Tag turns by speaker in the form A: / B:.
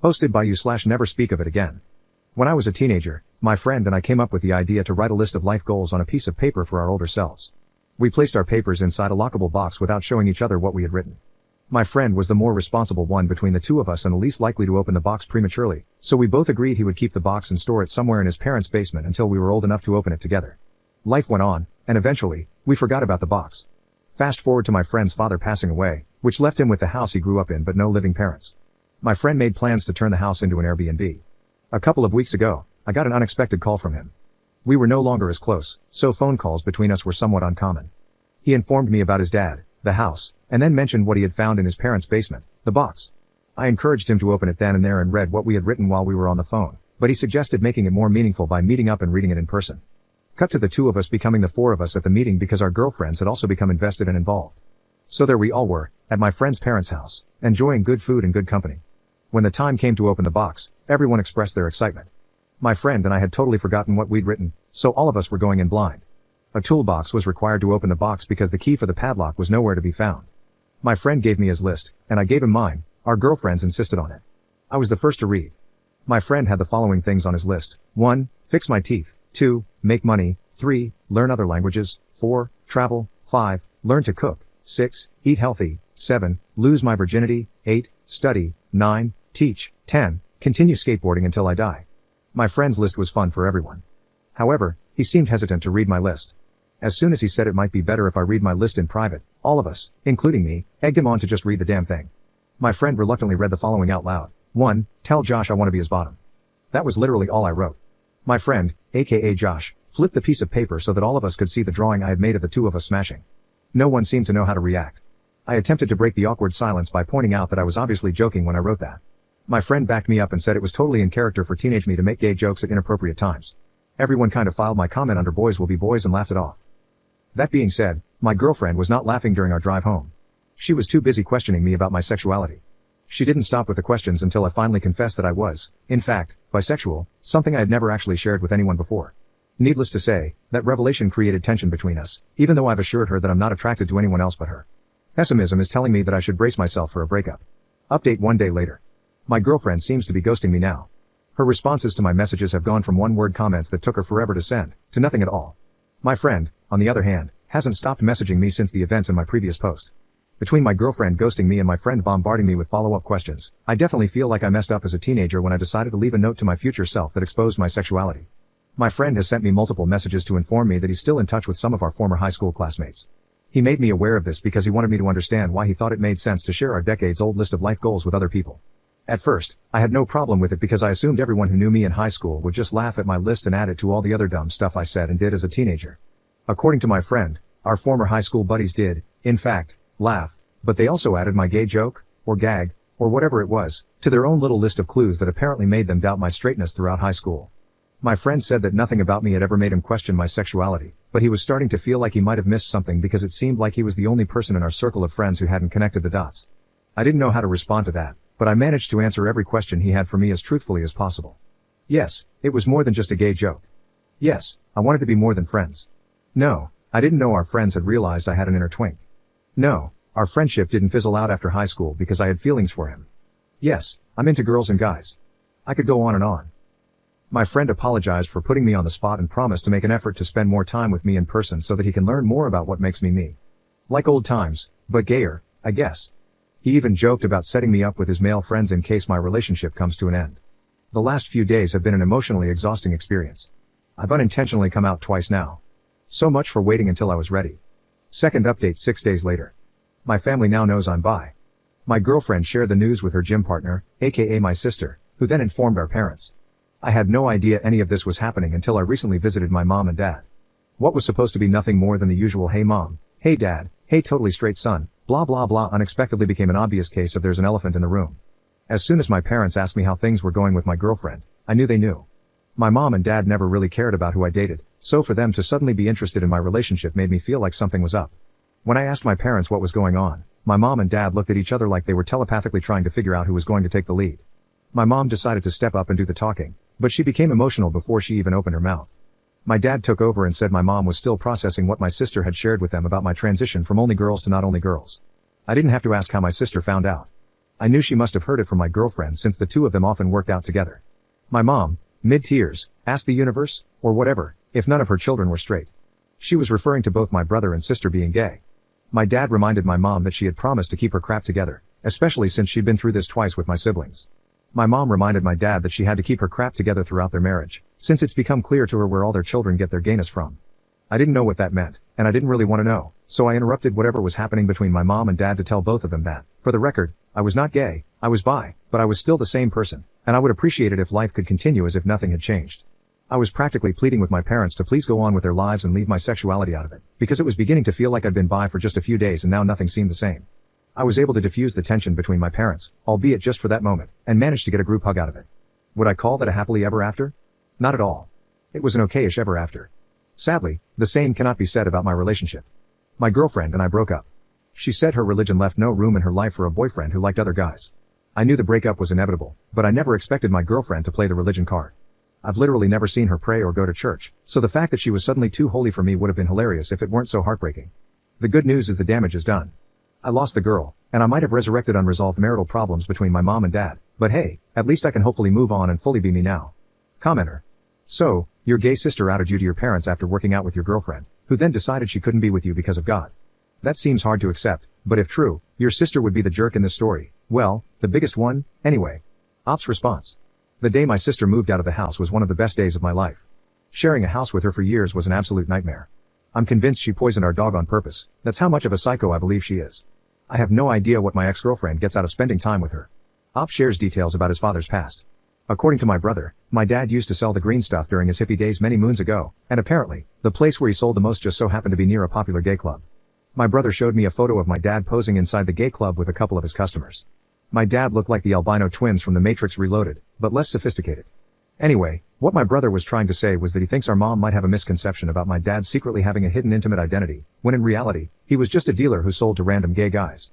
A: Hosted by you/never speak of it again. When I was a teenager, my friend and I came up with the idea to write a list of life goals on a piece of paper for our older selves. We placed our papers inside a lockable box without showing each other what we had written. My friend was the more responsible one between the two of us and the least likely to open the box prematurely, so we both agreed he would keep the box and store it somewhere in his parents' basement until we were old enough to open it together. Life went on, and eventually, we forgot about the box. Fast forward to my friend's father passing away, which left him with the house he grew up in but no living parents. My friend made plans to turn the house into an Airbnb. A couple of weeks ago, I got an unexpected call from him. We were no longer as close, so phone calls between us were somewhat uncommon. He informed me about his dad, the house, and then mentioned what he had found in his parents' basement, the box. I encouraged him to open it then and there and read what we had written while we were on the phone, but he suggested making it more meaningful by meeting up and reading it in person. Cut to the two of us becoming the four of us at the meeting because our girlfriends had also become invested and involved. So there we all were, at my friend's parents' house, enjoying good food and good company. When the time came to open the box, everyone expressed their excitement. My friend and I had totally forgotten what we'd written, so all of us were going in blind. A toolbox was required to open the box because the key for the padlock was nowhere to be found. My friend gave me his list, and I gave him mine. Our girlfriends insisted on it. I was the first to read. My friend had the following things on his list. 1. Fix my teeth. 2. Make money. 3. Learn other languages. 4. Travel. 5. Learn to cook. 6. Eat healthy. 7. Lose my virginity. 8. Study. 9. Teach. 10. Continue skateboarding until I die. My friend's list was fun for everyone. However, he seemed hesitant to read my list. As soon as he said it might be better if I read my list in private, all of us, including me, egged him on to just read the damn thing. My friend reluctantly read the following out loud. 1. Tell Josh I want to be his bottom. That was literally all I wrote. My friend, aka Josh, flipped the piece of paper so that all of us could see the drawing I had made of the two of us smashing. No one seemed to know how to react. I attempted to break the awkward silence by pointing out that I was obviously joking when I wrote that. My friend backed me up and said it was totally in character for teenage me to make gay jokes at inappropriate times. Everyone kind of filed my comment under boys will be boys and laughed it off. That being said, my girlfriend was not laughing during our drive home. She was too busy questioning me about my sexuality. She didn't stop with the questions until I finally confessed that I was, in fact, bisexual, something I had never actually shared with anyone before. Needless to say, that revelation created tension between us, even though I've assured her that I'm not attracted to anyone else but her. Pessimism is telling me that I should brace myself for a breakup. Update 1 day later. My girlfriend seems to be ghosting me now. Her responses to my messages have gone from one-word comments that took her forever to send, to nothing at all. My friend, on the other hand, hasn't stopped messaging me since the events in my previous post. Between my girlfriend ghosting me and my friend bombarding me with follow-up questions, I definitely feel like I messed up as a teenager when I decided to leave a note to my future self that exposed my sexuality. My friend has sent me multiple messages to inform me that he's still in touch with some of our former high school classmates. He made me aware of this because he wanted me to understand why he thought it made sense to share our decades-old list of life goals with other people. At first, I had no problem with it because I assumed everyone who knew me in high school would just laugh at my list and add it to all the other dumb stuff I said and did as a teenager. According to my friend, our former high school buddies did, in fact, laugh, but they also added my gay joke, or gag, or whatever it was, to their own little list of clues that apparently made them doubt my straightness throughout high school. My friend said that nothing about me had ever made him question my sexuality, but he was starting to feel like he might have missed something because it seemed like he was the only person in our circle of friends who hadn't connected the dots. I didn't know how to respond to that, but I managed to answer every question he had for me as truthfully as possible. Yes, it was more than just a gay joke. Yes, I wanted to be more than friends. No, I didn't know our friends had realized I had an inner twink. No, our friendship didn't fizzle out after high school because I had feelings for him. Yes, I'm into girls and guys. I could go on and on. My friend apologized for putting me on the spot and promised to make an effort to spend more time with me in person so that he can learn more about what makes me me. Like old times, but gayer, I guess. He even joked about setting me up with his male friends in case my relationship comes to an end. The last few days have been an emotionally exhausting experience. I've unintentionally come out twice now. So much for waiting until I was ready. Second update 6 days later. My family now knows I'm bi. My girlfriend shared the news with her gym partner, aka my sister, who then informed our parents. I had no idea any of this was happening until I recently visited my mom and dad. What was supposed to be nothing more than the usual hey mom, hey dad, hey totally straight son, blah blah blah unexpectedly became an obvious case of there's an elephant in the room. As soon as my parents asked me how things were going with my girlfriend, I knew they knew. My mom and dad never really cared about who I dated, so for them to suddenly be interested in my relationship made me feel like something was up. When I asked my parents what was going on, my mom and dad looked at each other like they were telepathically trying to figure out who was going to take the lead. My mom decided to step up and do the talking, but she became emotional before she even opened her mouth. My dad took over and said my mom was still processing what my sister had shared with them about my transition from only girls to not only girls. I didn't have to ask how my sister found out. I knew she must have heard it from my girlfriend since the two of them often worked out together. My mom, mid-tears, asked the universe, or whatever, if none of her children were straight. She was referring to both my brother and sister being gay. My dad reminded my mom that she had promised to keep her crap together, especially since she'd been through this twice with my siblings. My mom reminded my dad that she had to keep her crap together throughout their marriage, since it's become clear to her where all their children get their gayness from. I didn't know what that meant, and I didn't really want to know, so I interrupted whatever was happening between my mom and dad to tell both of them that, for the record, I was not gay, I was bi, but I was still the same person, and I would appreciate it if life could continue as if nothing had changed. I was practically pleading with my parents to please go on with their lives and leave my sexuality out of it, because it was beginning to feel like I'd been bi for just a few days and now nothing seemed the same. I was able to diffuse the tension between my parents, albeit just for that moment, and managed to get a group hug out of it. Would I call that a happily ever after? Not at all. It was an okayish ever after. Sadly, the same cannot be said about my relationship. My girlfriend and I broke up. She said her religion left no room in her life for a boyfriend who liked other guys. I knew the breakup was inevitable, but I never expected my girlfriend to play the religion card. I've literally never seen her pray or go to church, so the fact that she was suddenly too holy for me would have been hilarious if it weren't so heartbreaking. The good news is the damage is done. I lost the girl, and I might have resurrected unresolved marital problems between my mom and dad, but hey, at least I can hopefully move on and fully be me now. Commenter. So, your gay sister outed you to your parents after working out with your girlfriend, who then decided she couldn't be with you because of God. That seems hard to accept, but if true, your sister would be the jerk in this story. Well, the biggest one, anyway. Ops response. The day my sister moved out of the house was one of the best days of my life. Sharing a house with her for years was an absolute nightmare. I'm convinced she poisoned our dog on purpose. That's how much of a psycho I believe she is. I have no idea what my ex-girlfriend gets out of spending time with her. Op shares details about his father's past. According to my brother, my dad used to sell the green stuff during his hippie days many moons ago, and apparently, the place where he sold the most just so happened to be near a popular gay club. My brother showed me a photo of my dad posing inside the gay club with a couple of his customers. My dad looked like the albino twins from The Matrix Reloaded, but less sophisticated. Anyway, what my brother was trying to say was that he thinks our mom might have a misconception about my dad secretly having a hidden intimate identity, when in reality, he was just a dealer who sold to random gay guys.